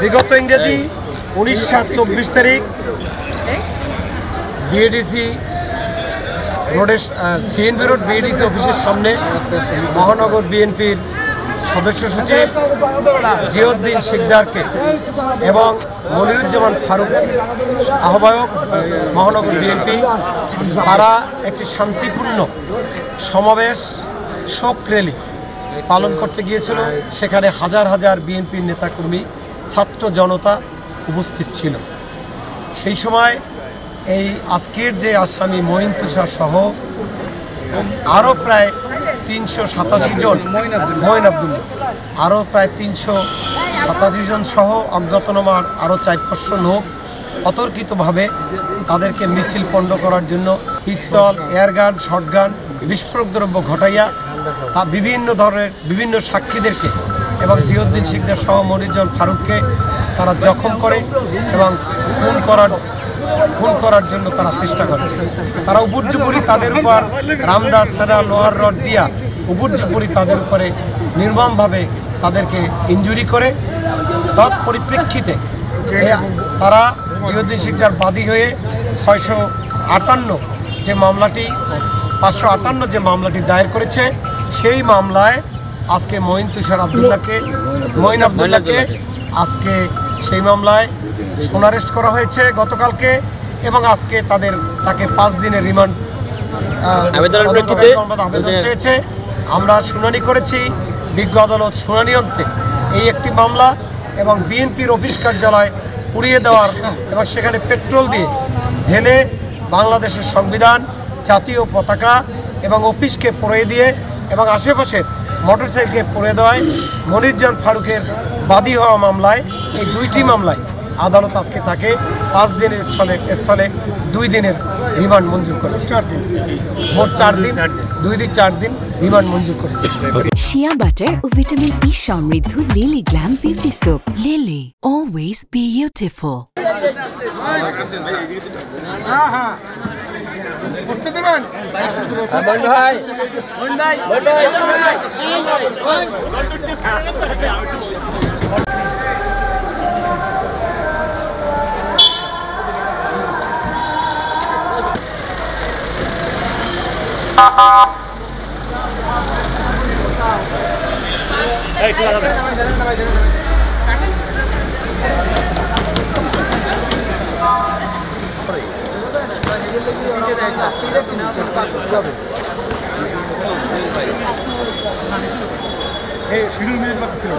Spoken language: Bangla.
বিগত ইংরেজি 19/24 তারিখ বিএডিসি রোডের সিএনবি রোড বিএডিসি অফিসের সামনে মহানগর বিএনপির সদস্য সচিব জিয়াউদ্দিন শিকদারকে এবং মনিরুজ্জামান ফারুক আহ্বায়ক মহানগর বিএনপি তারা একটি শান্তিপূর্ণ সমাবেশ শোক র্যালি পালন করতে গিয়েছিল। সেখানে হাজার হাজার বিএনপির নেতাকর্মী ছাত্র জনতা উপস্থিত ছিল। সেই সময় এই আজকের যে আসামি মঈন তুষার সহ আরও প্রায় 387 জন, মঈন আব্দুল্লাহ আরও প্রায় 387 জন সহ অজ্ঞাতনামার আরও 400 লোক অতর্কিতভাবে তাদেরকে মিছিল পণ্ড করার জন্য পিস্তল, এয়ারগান, শটগান, বিস্ফোরক দ্রব্য ঘটাইয়া তা বিভিন্ন ধরনের বিভিন্ন সাক্ষীদেরকে এবং জিয়াউদ্দিন শিকদার সহ মনিরুজ্জামান ফারুককে তারা জখম করে এবং খুন করার জন্য তারা চেষ্টা করে। তারা উপর্যুপরি তাদের উপর রামদা, ছাড়া, লোহার রড দিয়া উপর্যুপরি তাদের উপরে নির্মমভাবে তাদেরকে ইনজুরি করে। তৎপরিপ্রেক্ষিতে তারা জিয়াউদ্দিন শিকদার বাদী হয়ে 658 যে মামলাটি 558 যে মামলাটি দায়ের করেছে, সেই মামলায় আজকে মঈন আব্দুল্লাহকে আজকে সেই মামলায় সোনারেস্ট করা হয়েছে গতকালকে এবং আজকে তাকে 5 দিনের রিমান্ড আবেদন চেয়েছে। আমরা শুনানি করেছি, বিজ্ঞ আদালত শুনানি অন্তে এই একটি মামলা এবং বিএনপির অফিস কার্যালয় পুড়িয়ে দেওয়ার এবং সেখানে পেট্রোল দিয়ে ঢেলে বাংলাদেশের সংবিধান, জাতীয় পতাকা এবং অফিসকে পুড়িয়ে দিয়ে এবং আশেপাশের মোটরসাইকেলকে পুড়িয়ে দেওয়ায় মনিরুজ্জামান ফারুকের বাদী হওয়া মামলায়, এই দুইটি মামলায় আদালত আজকে তাকে 5 দিনের স্থলে 2 দিনের রিমান্ড মঞ্জুর করেছে। মোট 4 দিন, 2 দিন 4 দিন রিমান্ড মঞ্জুর করেছে। শিয়া বাটার ও ভিটামিন ই সমৃদ্ধ lily glam beauty soap. Lily, always beautiful. Schedule minute বাকি ছিল।